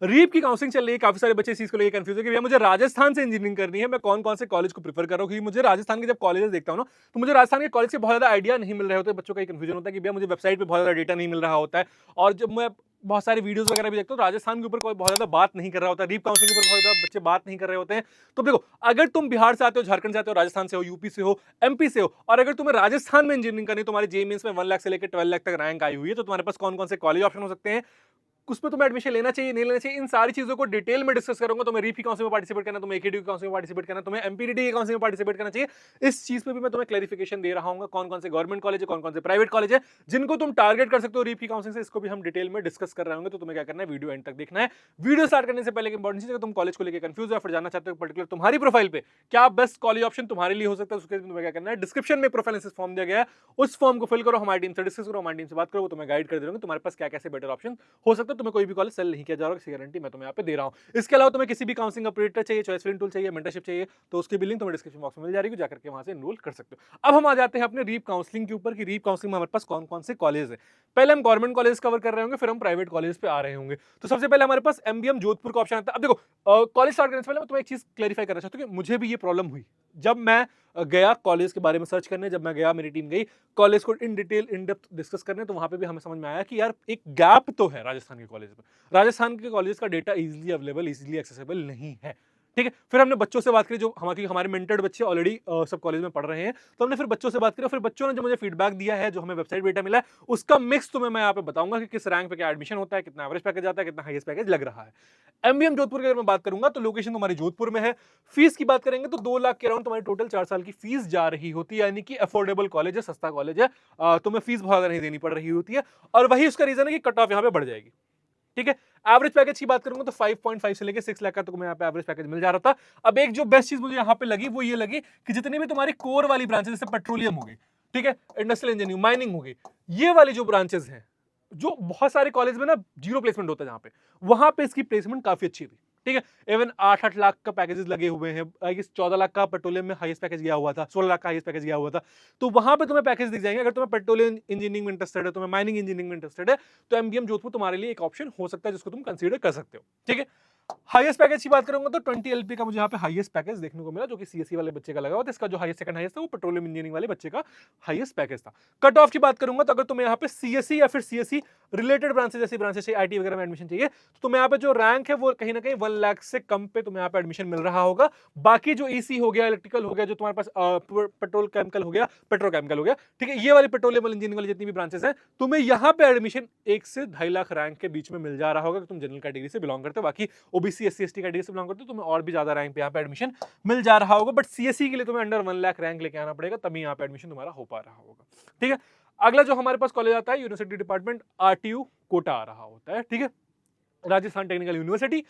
Reap की counselling चल रही है, काफी सारे बच्चे इस चीज को लेकर कंफ्यूज है कि भैया मुझे राजस्थान से इंजीनियरिंग करनी है, मैं कौन कौन से कॉलेज को प्रीफर कर रहा हूँ, क्योंकि मुझे राजस्थान के जब कॉलेजेस देखता हूँ ना, तो मुझे राजस्थान के कॉलेज के बहुत ज्यादा आइडिया नहीं मिल रहे होते। बच्चों का एक कंफ्यूजन होता है कि भैया मुझे वेबसाइट पे बहुत ज्यादा डेटा नहीं मिल रहा होता है, और जब मैं बहुत सारी वीडियोस वगैरह भी देखता हूँ, राजस्थान के ऊपर कोई बहुत ज्यादा बात नहीं कर रहा होता, रीप काउंसलिंग के ऊपर बहुत ज्यादा बच्चे बात नहीं कर रहे होते हैं। तो देखो, अगर तुम बिहार से आते हो, झारखंड से आते हो, राजस्थान से हो, यूपी से हो, एमपी से हो, और अगर तुम्हें राजस्थान में इंजीनियरिंग करनी है, तुम्हारे जेईई मेंस में 1 लाख से लेकर 12 लाख तक रैंक आई हुई है, तो तुम्हारे पास कौन कौन से कॉलेज ऑप्शन हो सकते हैं, उसमें तुम्हें एडमिशन लेना चाहिए, नहीं लेना चाहिए, इन सारी चीजों को डिटेल में डिस्कस करूंगा। तुम्हें रीफी काउंसिल में पार्टिसिपेट करना, तुम्हें एकेडी काउंसिल में पार्टिसिपेट करना, तुम्हें एमपीडीटी काउंसिल में पार्टिसिपेट करना चाहिए, इस चीज पे भी मैं तुम्हें क्लैरिफिकेशन दे रहा हूं, कौन कौन से गवर्नमेंट कॉलेज है, कौन कौन से प्राइवेट कॉलेज है जिनको तुम टारगेट कर सकते हो रीफी काउंसिल से। इसको भी हम डिटेल में डिस्कस कर रहे होंगे, तो तुम्हें क्या करना है, वीडियो एंड तक देखना है। वीडियो स्टार्ट करने से पहले एक इंपॉर्टेंट चीज, अगर तुम कॉलेज को लेकर कंफ्यूज हो, फिर जानना चाहते हो पर्टिकुलर तुम्हारी प्रोफाइल पे क्या बेस्ट कॉलेज ऑप्शन तुम्हारे लिए हो सकता है, उसके लिए तुम्हें क्या करना है, डिस्क्रिप्शन में प्रोफाइल एनालिसिस फॉर्म दिया गया है, उस फॉर्म को फिल करो, हमारी टीम से डिस्कस करो, हमारी टीम से बात करो, वो तुम्हें गाइड कर देंगे तुम्हारे पास क्या कैसे बेटर ऑप्शन हो सकता है। तुम्हें कोई भी कॉलेज सेल नहीं किया जा रहा, इसकी गारंटी मैं तुम्हें यहाँ पे दे रहा हूँ। इसके अलावा तुम्हें किसी भी काउंसलिंग ऑपरेटर चाहिए, चॉइस फिलिंग टूल चाहिए, मेंटरशिप चाहिए, तो उसकी भी लिंक तुम्हें डिस्क्रिप्शन बॉक्स में मिल जाएगी, जाकर के वहां से एनरोल कर सकते हो। अब हम आ जाते हैं अपने रीप काउंसलिंग के ऊपर कि रीप काउंसलिंग में हमारे पास कौन कौन से कॉलेज है। पहले हम गवर्नमेंट कॉलेज कवर कर रहे होंगे, फिर हम प्राइवेट कॉलेज पे आ रहे होंगे। तो सबसे पहले हमारे पास एमबीएम जोधपुर का ऑप्शन आता है। अब देखो, कॉलेज स्टार्ट करने से पहले मैं तुम्हें एक चीज क्लैरिफाई करना चाहता हूँ कि मुझे भी ये प्रॉब्लम हुई जब मैं गया कॉलेज के बारे में सर्च करने, जब मैं गया, मेरी टीम गई कॉलेज को in detail in depth discuss करने, तो वहां पे भी हमें समझ में आया कि यार एक गैप तो है राजस्थान के कॉलेज में। राजस्थान के कॉलेज का data easily available, easily accessible नहीं है। ठीक है, फिर हमने बच्चों से बात करी, जो हमारे मेंटर्ड बच्चे ऑलरेडी सब कॉलेज में पढ़ रहे हैं, तो हमने फिर बच्चों से बात करी, फिर बच्चों ने जो मुझे फीडबैक दिया है, जो हमें वेबसाइट डेटा मिला है, उसका मिक्स तुम्हें मैं यहाँ पे बताऊंगा कि किस रैंक पे क्या एडमिशन होता है, कितना एवरेज पैकेज आता है, कितना हाईएस्ट पैकेज लग रहा है। एमबीएम जोधपुर की अगर मैं बात करूंगा, तो लोकेशन तुम्हारी जोधपुर में है। फीस की बात करेंगे तो 2 लाख के अराउंड तुम्हारी टोटल 4 साल की फीस जा रही होती है, यानी कि अफोर्डेबल कॉलेज है, सस्ता कॉलेज है, तुम्हें फीस बहुत ज्यादा नहीं देनी पड़ रही होती है। और वही उसका रीजन है कि कट ऑफ यहाँ पे बढ़ जाएगी। ठीक है, एवरेज पैकेज की बात करूंगा तो 5.5 से लेके 6 लाख का तुम्हें यहाँ पे एवरेज पैकेज मिल जा रहा था। अब एक जो बेस्ट चीज मुझे यहाँ पे लगी, वो ये लगी कि जितनी भी तुम्हारी कोर वाली ब्रांचेस, जैसे पेट्रोलियम हो गई, ठीक है, इंडस्ट्रियल इंजीनियरिंग, माइनिंग हो गई, ये वाली जो ब्रांचेस हैं, जो बहुत सारे कॉलेज में ना जीरो प्लेसमेंट होता है, जहां पे वहां पे इसकी प्लेसमेंट काफी अच्छी थी। ठीक है, इवन 8-8 लाख का पैकेजेस लगे हुए हैं, 14 लाख का पेट्रोलियम में हाईएस्ट पैकेज गया हुआ था, 16 लाख का हाईएस्ट पैकेज गया हुआ था। तो वहां पे तुम्हें पैकेज दिख जाएंगे। अगर तुम्हें पेट्रोलियम इंजीनियरिंग में इंटरेस्टेड है, तुम्हें माइनिंग इंजीनियरिंग में इंटरेस्टेड है, तो एमबीएम जोधपुर तुम्हारे लिए एक ऑप्शन हो सकता है, जिसको तुम कंसीडर कर सकते हो। ठीक है, हाईएस्ट पैकेज की बात करूंगा तो 20 एलपी का मुझे यहाँ पे हाईएस्ट पैकेज देखने को मिला, जो कि सीएससी वाले बच्चे का लगा हुआ था। इसका जो हाईएस्ट सेकंड हाईएस्ट था, वो पेट्रोलियम इंजीनियरिंग वाले बच्चे का हाईएस्ट पैकेज था। कट ऑफ की बात करूंगा तो अगर तुम्हें यहाँ पे सीएससी या फिर सीएससी रिलेटेड ब्रांचेस, जैसी ब्रांचेस चाहिए, आईटी वगैरह में एडमिशन चाहिए, तो तुम्हें यहाँ पे जो रैंक है वो कहीं ना कहीं 1 लाख से कम पे तुम्हें यहाँ पे एडमिशन मिल रहा होगा। बाकी जो ईसी हो गया, इलेक्ट्रिकल हो गया, जो तुम्हारे पास पेट्रोल केमिकल हो गया, पेट्रोकेमिकल हो गया, ठीक है, ये वाली पेट्रोलियम इंजीनियरिंग वाली जितनी भी ब्रांचेस हैं, तुम्हें यहाँ पे एडमिशन 1 से 2.5 लाख रैंक के बीच में मिल जा रहा होगा, तुम जनरल कैटेगरी से बिलोंग करते हो। बाकी ओबीसी एससी एसटी कैटेगरी से बिलोंग करते हो, तुम्हें और भी ज्यादा रैंक पे यहाँ पे एडमिशन मिल जा रहा होगा। बट सीएससी के लिए तुम्हें अंडर 1 लाख रैंक लेके आना पड़ेगा, तभी यहाँ पे एडमिशन तुम्हारा हो पा रहा होगा। ठीक है, अगला जो हमारे पास कॉलेज आता है, यूनिवर्सिटी डिपार्टमेंट आरटीयू कोटा आ रहा होता है। ठीक है, राजस्थान टेक्निकल यूनिवर्सिटी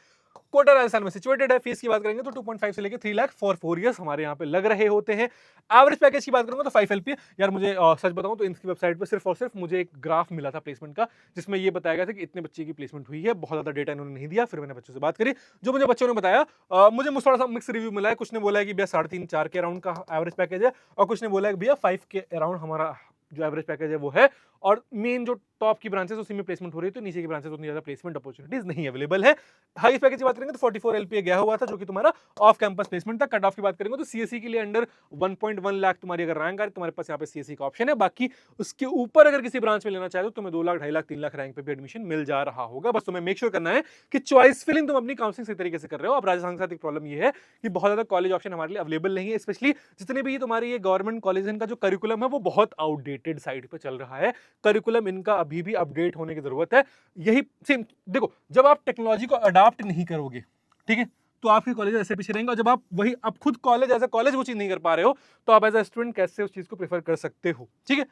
कोटा राजस्थान में सिचुएटेड है। फीस की बात करेंगे तो 2.5 से लेकर 3 लाख फॉर 4 इयर्स हमारे यहाँ पे लग रहे होते हैं। एवरेज पैकेज की बात करूंगा तो 5 एलपी। यार मुझे सच बताऊं तो इनकी वेबसाइट पे सिर्फ और सिर्फ मुझे एक ग्राफ मिला था प्लेसमेंट का, जिसमें ये बताया गया था कि इतने बच्चे की प्लेसमेंट हुई है। बहुत ज्यादा डेटा इन्होंने नहीं दिया। फिर मैंने बच्चों से बात करी, जो मुझे बच्चों ने बताया, मुझे थोड़ा सा मिक्स रिव्यू मिला है। कुछ ने बोला है कि भैया 3.5-4 के अराउंड का एवरेज पैकेज है, और कुछ ने बोला है कि भैया 5 के अराउंड हमारा जो एवरेज पैकेज है वो है। और मेन जो टॉप की ब्रांचेस उसी में प्लेसमेंट हो रही है, तो नीचे की ब्रांचेस उतनी ज्यादा प्लेसमेंट अपॉर्चुनिटीज नहीं अवेलेबल है। हाईएस्ट पैकेज की बात करेंगे तो 44 एलपीए गया हुआ था, जो कि तुम्हारा ऑफ कैंपस प्लेसमेंट था। कट ऑफ की बात करेंगे तो सीएससी के लिए अंडर 1.1 लाख तुम्हारी अगर रैंक आ रही, तुम्हारे पास यहाँ पे सीएससी का ऑप्शन है। बाकी उसके ऊपर अगर किसी ब्रांच में लेना चाहे तो तुम्हें 2 लाख, 2.5 लाख, 3 लाख रैंक पे भी एडमिशन मिल जा रहा होगा। बस तुम्हें मेक श्योर करना है कि चॉइस फिलिंग तुम अपनी काउंसलिंग सही तरीके से कर रहे हो। अब राजस्थान के साथ एक प्रॉब्लम ये है कि बहुत ज्यादा कॉलेज ऑप्शन हमारे लिए अवेलेबल नहीं है, स्पेशली जितने भी तुम्हारी ये गवर्नमेंट कॉलेज, इनका जो करिकुलम है वो बहुत आउटडेटेड साइड पे चल रहा है। करिकुलम इनका अभी भी अपडेट होने की जरूरत है। यही सेम देखो, जब आप टेक्नोलॉजी को अडॉप्ट नहीं करोगे, ठीक है, तो आपके कॉलेज ऐसे पीछे रहेंगे। और जब आप वही अब खुद कॉलेज एज अ कॉलेज वो चीज नहीं कर पा रहे हो, तो आप एज अ स्टूडेंट कैसे उस चीज को प्रेफर कर सकते हो। ठीक है,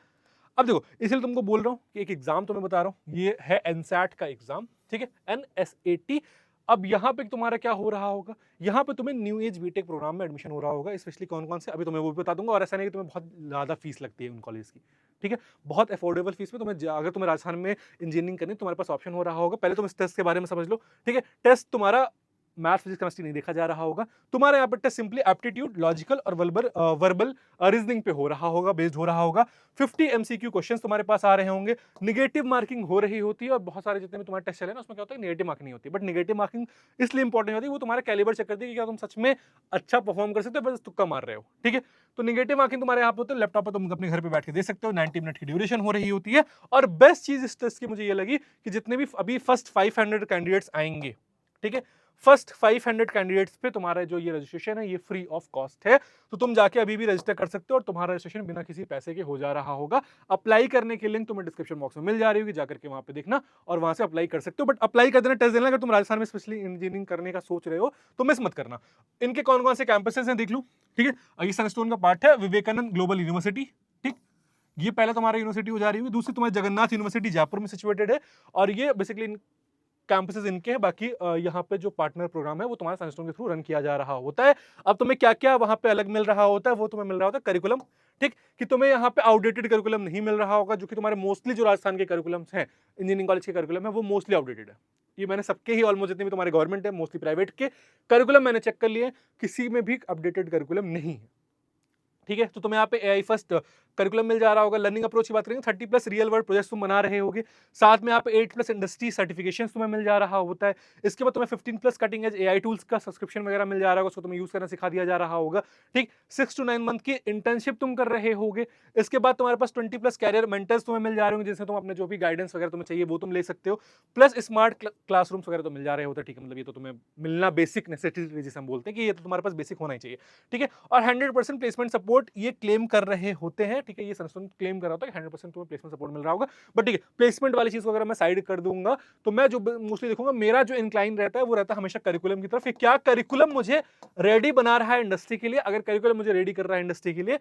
अब देखो, इसलिए तुमको बोल रहा हूं कि एक एग्जाम तुम्हें बता रहा हूं, ये है एनसैट का एग्जाम। ठीक है, एनएसएटी। अब यहाँ पे तुम्हारा क्या हो रहा होगा, यहाँ पे तुम्हें न्यू एज बीटेक प्रोग्राम में एडमिशन हो रहा होगा। स्पेशली कौन कौन से, अभी तुम्हें वो भी बता दूंगा। और ऐसा नहीं कि तुम्हें बहुत ज्यादा फीस लगती है उन कॉलेज की। ठीक है, बहुत अफोर्डेबल फीस में तुम्हें, अगर तुम्हें राजस्थान में इंजीनियरिंग करनी, तुम्हारे पास ऑप्शन हो रहा होगा। पहले तुम इस टेस्ट के बारे में समझ लो। ठीक है, टेस्ट तुम्हारा मैथ फिजिक्स केमिस्ट्री नहीं देखा जा रहा होगा। तुम्हारा यहाँ पर टेस्ट सिंपली एप्टीट्यूड, लॉजिकल और वर्बल रीजनिंग पे हो रहा होगा, बेस्ड हो रहा होगा। 50 MCQ क्वेश्चंस तुम्हारे पास आ रहे होंगे। निगेटिव मार्किंग हो रही होती है, और बहुत सारे जितने भी तुम्हारे टेस्ट चले ना उसमें क्या होता है, नेगेटिव मार्किंग नहीं होती। बट निगेटिव मार्किंग इसलिए इंपॉर्टेंट होती है, वो तुम्हारा कैलिबर चेक करती है कि क्या तुम सच में अच्छा परफॉर्म कर सकते हो, बस तुक्का मार रहे हो। ठीक है, तो निगेटिव मार्किंग तुम्हारे यहाँ पे होते हैं, लैपटॉप पर तुम अपने घर पे बैठ के दे सकते हो। 90 मिनट की ड्यूरेशन हो रही होती है। और बेस्ट चीज इस टेस्ट की मुझे ये लगी कि जितने भी अभी फर्स्ट 500 कैंडिडेट्स आएंगे, ठीक है, फर्स्ट 500 कैंडिडेट्स पे तुम्हारा जो ये रजिस्ट्रेशन है ये फ्री ऑफ कॉस्ट है। तो तुम जाके अभी भी रजिस्टर कर सकते हो, और तुम्हारा रजिस्ट्रेशन बिना किसी पैसे के हो जा रहा होगा। अप्लाई करने की लिंक तुम्हें डिस्क्रिप्शन बॉक्स में मिल जा रही होगी, जाकर के वहां पे देखना और वहां से अप्लाई कर सकते हो। बट अप्लाई कर देना, टेस्ट देना। अगर तुम राजस्थान में स्पेशली इंजीनियरिंग करने का सोच रहे हो तो मिस मत करना। इनके कौन कौन से कैंपसेस हैं देख लो। ठीक है, ये सनस्टोन का पार्ट है, विवेकानंद ग्लोबल यूनिवर्सिटी। ठीक, ये पहले तुम्हारा यूनिवर्सिटी हो जा रही है। दूसरी तुम्हारी जगन्नाथ यूनिवर्सिटी जयपुर में सिचुएटेड है, और ये बेसिकली कैंपसेस इनके हैं। बाकी यहाँ पे जो पार्टनर प्रोग्राम है वो तुम्हारा सनस्टोन के थ्रू रन किया जा रहा होता है। अब तुम्हें क्या क्या वहां पे अलग मिल रहा होता है, वो तुम्हें मिल रहा होता है करिकुलम। ठीक, कि तुम्हें यहाँ पे आउटडेटेड करिकुलम नहीं मिल रहा होगा, जो कि तुम्हारे मोस्टली जो राजस्थान के करिकुलम्स हैं, इंजीनियरिंग कॉलेज के करिकुलम है, वो मोस्टली आउटडेटेड है। ये मैंने सबके ही ऑलमोस्ट जितने भी तुम्हारे गवर्नमेंट है, मोस्टली प्राइवेट के करिकुलम मैंने चेक कर लिए, किसी में भी अपडेटेड करिकुलम नहीं है। ठीक है, तो तुम्हें यहाँ पे AI फर्स्ट करिकुलम मिल जा रहा होगा। लर्निंग अप्रोच की बात करेंगे, 30+ रियल वर्ल्ड प्रोजेक्ट्स तुम बना रहे होगे। साथ में यहाँ पे 8+ इंडस्ट्री सर्टिफिकेशंस तुम्हें मिल जा रहा होता है। इसके बाद तुम्हें 15+ कटिंग एज AI टूल्स का सब्सक्रिप्शन वगैरह मिल जा रहा होगा, उसको तुम्हें यूज करना सिखा दिया जा रहा होगा। ठीक, 6 to 9 मंथ की इंटर्नशिप तुम कर रहे होगे। इसके बाद तुम्हारे पास 20+ कैरियर मेंटर्स तुम्हें मिल जा रहे होंगे, जिनसे तुम अपने जो भी गाइडेंस वगैरह तुम्हें चाहिए वो तुम ले सकते हो। प्लस स्मार्ट क्लासरूम्स वगैरह तो मिल जा रहे होते हैं। ठीक है, मतलब ये तो तुम्हें मिलना बेसिक नेसेसिटी जिसे हम बोलते हैं, कि ये तो तुम्हारे पास बेसिक होना ही चाहिए। ठीक है, और 100% प्लेसमेंट सपोर्ट ये क्लेम कर रहे होते हैं। ठीक है, ये संस्थान क्लेम कर रहा होता है कि 100% तुम्हें प्लेसमेंट सपोर्ट मिल रहा होगा। बट ठीक है, प्लेसमेंट वाली चीज को अगर मैं साइड कर दूंगा, तो मैं जो मोस्टली देखूंगा, मेरा जो इंक्लाइन रहता है वो रहता है हमेशा करिकुलम की तरफ। क्या करिकुलम मुझे रेडी बना रहा है इंडस्ट्री के लिए? अगर करिकुलम मुझे रेडी कर रहा है इंडस्ट्री के लिए,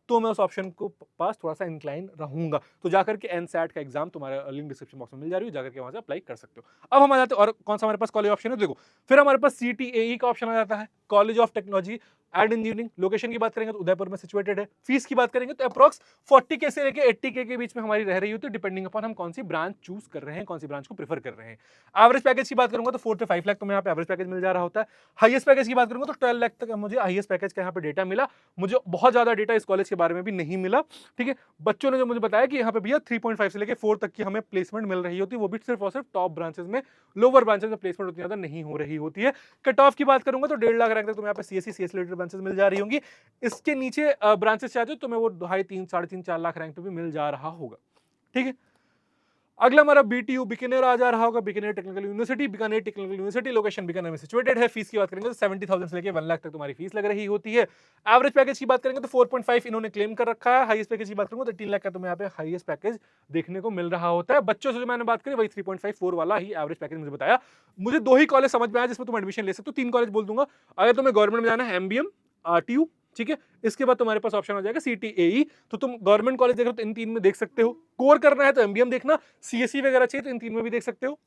तो मैं उस ऑप्शन को पास थोड़ा सा इंक्लाइन रहूंगा। तो जाकर के एनसैट का एग्जाम तुम्हारा लिंक डिस्क्रिप्शन बॉक्स में मिल जा रही है, जाकर के वहां से अप्लाई कर सकते हो। अब हम आ जाते हैं, और कौन सा हमारे पास कॉलेज ऑप्शन है देखो। फिर हमारे पास CTAE का ऑप्शन आ जाता है, college of technology and engineering. Location की बात करेंगे तो उदयपुर में सिचुएटेड है। फीस की बात करेंगे तो अप्रॉक्स 40K से लेके 80K के बीच में हमारी रह रही होती है, डिपेंडिंग अपॉन हम कौन सी ब्रांच चूज कर रहे हैं, कौन सी ब्रांच को प्रेफर कर रहे हैं। एवरेज पैकेज की बात करूंगा तो 4 से 5 लाख तुम्हें यहाँ पे एवरेज पैकेज मिल जा रहा होता है। हाईएस्ट पैकेज की बात करूंगा तो 12 लाख तक मुझे हाईएस्ट पैकेज का यहाँ पे डेटा मिला। मुझे बहुत ज्यादा डेटा इस कॉलेज के बारे में भी नहीं मिला। ठीक है, बच्चों ने जो मुझे बताया कि यहाँ पे भैया 3.5 से लेके 4 तक की हमें प्लेसमेंट मिल रही होती है, वो भी सिर्फ और सिर्फ टॉप ब्रांचेस में। लोअर ब्रांचेस में प्लेसमेंट उतनी ज्यादा नहीं हो रही होती है। कट ऑफ की बात करूंगा तो 1.5 लाख रैंक तक तुम्हें यहाँ पे CSE CS रिलेटेड ब्रांचेस मिल जा रही होंगी। इसके नीचे ब्रांचेस चाहते हो तो मैं वो 2.5, 3, 3.5, 4 लाख रैंक पे भी मिल जा रहा होगा। ठीक है, अगला हमारा BTU बीकानेर आ जा रहा होगा, Bikaner technical university. Bikaner technical university location Bikaner में सिचुएटेड है। फीस की बात करेंगे तो 70,000 से लेके 1 लाख तक तुम्हारी फीस लग रही होती है। एवरेज पैकेज की बात करेंगे तो 4.5 इन्होंने क्लेम कर रखा है। हाईएस्ट पैकेज की बात करूंगा तो 3 लाख का तुम्हें यहाँ पे हाईएस्ट पैकेज देखने को मिल रहा होता है। बच्चों से जो मैंने बात करी वही 3.54 वाला ही एवरेज पैकेज मुझे बताया। मुझे 2 ही कॉलेज समझ में आया जिसमें तुम एडमिशन ले सकते हो। 3 कॉलेज बोल दूंगा। अगर तुम्हें गवर्नमेंट में जाना है, MBM, RTU, ठीक है, इसके बाद तुम्हारे पास ऑप्शन हो जाएगा CTAE। तो तुम गवर्नमेंट कॉलेज देख रहे हो तो इन 3 में देख सकते हो। कोर करना है तो MBM देखना, CSE वगैरह चाहिए तो इन 3 में भी देख सकते हो।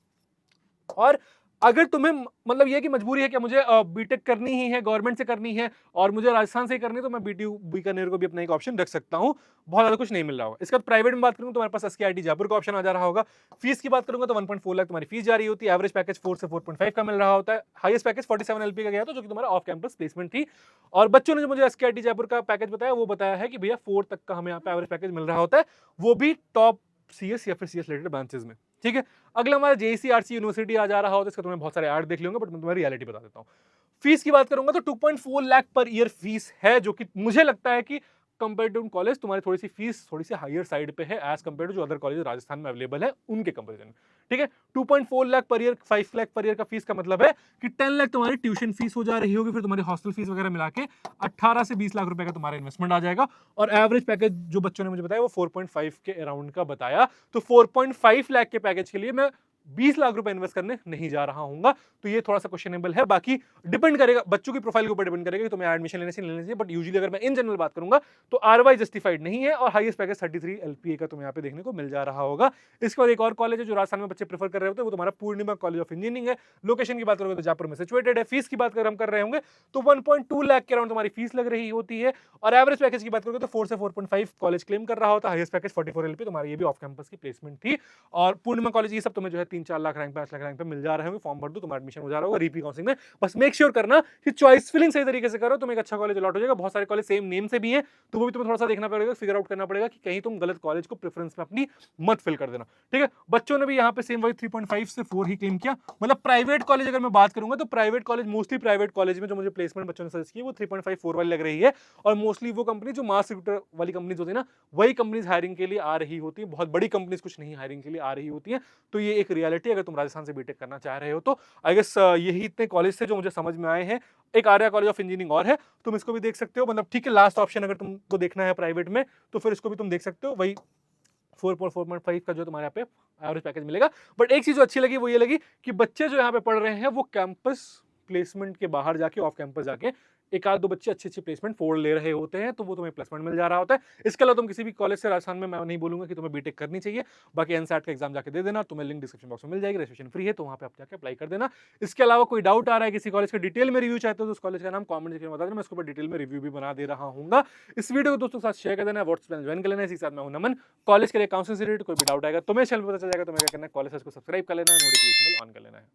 और अगर तुम्हें मतलब ये कि मजबूरी है कि मुझे बीटेक करनी ही है, गवर्नमेंट से करनी है और मुझे राजस्थान से ही करनी है, तो मैं BTU बीकानेर को भी अपना एक ऑप्शन रख सकता हूं। बहुत ज्यादा कुछ नहीं मिल रहा होगा। इसके बाद प्राइवेट में बात करूं तो हमारे पास SKIT जयपुर का ऑप्शन आ जा रहा होगा। फीस की बात करूंगा तो 1.4 लाख तुम्हारी फीस जा रही होती है। एवरेज पैकेज 4 से 4.5 का मिल रहा होता है। हाईएस्ट पैकेज 47 LP का गया था, जो कि तुम्हारा ऑफ कैंपस प्लेसमेंट थी। और बच्चों ने जो मुझे SKIT जयपुर का पैकेज बताया, वो बताया है कि भैया 4 तक का हमें यहाँ पे एवरेज पैकेज मिल रहा होता है, वो भी टॉप CS या फिर CS रिलेटेड ब्रांचेस में। ठीक है, अगला हमारा JEC RC यूनिवर्सिटी आ जा रहा होता है। इसका तुम्हें बहुत सारे ऐड देख लेंगे, बट मैं तुम्हें रियलिटी बता देता हूँ। फीस की बात करूंगा तो 2.4 लाख पर ईयर फीस है, जो कि मुझे लगता है कि कंपेयर टू कॉलेज तुम्हारी थोड़ी सी फीस थोड़ी सी हायर साइड पे है एज कंपेयर टू जो अदर कॉलेज राजस्थान में अवेलेबल है उनके कंपेरिजन। ठीक है, 2.4 lakh per year, 5 lakh per year का फीस का मतलब है कि 10 लाख तुम्हारी ट्यूशन फीस हो जा रही होगी, फिर तुम्हारी हॉस्टल फीस वगैरह मिला के 18 से 20 लाख रुपए का तुम्हारा इन्वेस्टमेंट आ जाएगा। और एवरेज पैकेज जो बच्चों ने मुझे बताया वो 4.5 के अराउंड का बताया। तो 4.5 लाख के पैकेज के लिए मैं 20 लाख रुपए इन्वेस्ट करने नहीं जा रहा हूँ। तो ये थोड़ा सा क्वेश्चनेबल है। बाकी डिपेंड करेगा बच्चों की प्रोफाइल के ऊपर डिपेंड करेगा कि तुम्हें एडमिशन लेने से लेने चाहिए। बट यूजुअली अगर मैं इन जनरल बात करूंगा तो RY जस्टिफाइड नहीं है। और हाईएस्ट पैकेज 33 LPA का तुम्हें यहाँ पे देखने को मिल जा रहा होगा। इसके बाद एक और कॉलेज है जो राजस्थान में बच्चे प्रेफर कर रहे होते हैं, वो तुम्हारा पूर्णिमा कॉलेज ऑफ इंजीनियरिंग है। लोकेशन की बात करोगे तो जयपुर में सिचुएटेड है। फीस की बात अगर हम कर रहे होंगे तो 1.2 लाख के अराउंड तुम्हारी फीस लग रही होती है। और एवरेज पैकेज की बात करोगे तो 4 से 4.5 कॉलेज क्लेम कर रहा होता है। हाईएस्ट पैकेज 44 LP, तुम्हारी ये भी ऑफ कैंपस की प्लेसमेंट थी। और पूर्णिमा कॉलेज ये सब तुम्हें जो है 3-4 लाख रैंक पे, 5 लाख रैंक पे मिल जा रहे होंगे, फॉर्म भर दो, तुम्हारा एडमिशन हो जा रहा होगा रीपी काउंसलिंग में। बस मेक श्योर करना कि चॉइस फिलिंग सही तरीके से करो, तुम्हें एक अच्छा कॉलेज अलॉट हो जाएगा। बहुत सारे कॉलेज सेम नेम से भी हैं, तो वो भी तुम्हें थोड़ा सा देखना पड़ेगा, फिगर आउट करना पड़ेगा कि कहीं तुम गलत कॉलेज को प्रेफरेंस में अपनी मत फिल कर देना, ठीक है। बच्चों ने भी यहाँ पे सेम वही 3.5 से 4 ही क्लेम किया। मतलब प्राइवेट कॉलेज अगर मैं बात करूंगा तो private college, mostly private college में जो मुझे प्लेसमेंट बच्चों ने सजेस्ट की वो 3.5 4 वाली लग रही है। और मोस्टली वो कंपनी जो मास रिक्रूटर वाली कंपनीज होती है ना, वही कंपनीज हायरिंग के लिए आ रही होती है। बहुत बड़ी कंपनीज कुछ नहीं हायरिंग के लिए आ रही होती है। तो ये एक रियलिटी, अगर तुम राजस्थान से बीटेक करना चाह रहे हो तो आई गेस यही इतने कॉलेज थे जो मुझे समझ में आए हैं। एक आर्या कॉलेज ऑफ इंजीनियरिंग और है, तुम इसको भी देख सकते हो। मतलब ठीक है, लास्ट ऑप्शन अगर तुमको देखना है प्राइवेट में तो फिर इसको भी तुम देख सकते हो। वही 4.5 का जो तुम्हारे यहाँ पे एवरेज पैकेज मिलेगा। बट एक चीज जो अच्छी लगी वो ये लगी कि बच्चे जो यहाँ पे पढ़ रहे हैं वो कैंपस प्लेसमेंट के बाहर जाके, ऑफ कैंपस जाके एक आध दो बच्चे अच्छी अच्छी प्लेसमेंट फोड़ ले रहे होते हैं, तो वो तुम्हें प्लेसमेंट मिल जा रहा होता है। इसके अलावा तुम किसी भी कॉलेज से राजस्थान में, मैं नहीं बोलूंगा कि तुम्हें बीटेक करनी चाहिए। बाकी एनसेट का एग्जाम जाके दे देना, तुम्हें लिंक डिस्क्रिप्शन बॉक्स में मिल जाएगी, रजिस्ट्रेशन फ्री है, तो वहाँ पे आप जाके अप्लाई कर देना। इसके अलावा कोई डाउट आ रहा है किसी कॉलेज का डिटेल में रिव्यू चाहते हो तो उस कॉलेज का नाम कॉमेंट सेक्शन में बता देना, मैं उसके ऊपर डिटेल में रिव्यू भी बना दे रहा हूँ। इस वीडियो को दोस्तों के साथ शेयर कर देना, व्हाट्सएप ज्वाइन कर लेना। इसी के साथ मैं हूं नमन। कॉलेज के लिए काउंसलिंग से रिलेटेड कोई भी डाउट आएगा तुम्हें चैनल पर पता चल जाएगा, तुम्हें क्या करना है, कॉलेज को सब्सक्राइब कर लेना है, नोटिफिकेशन ऑन कर लेना है।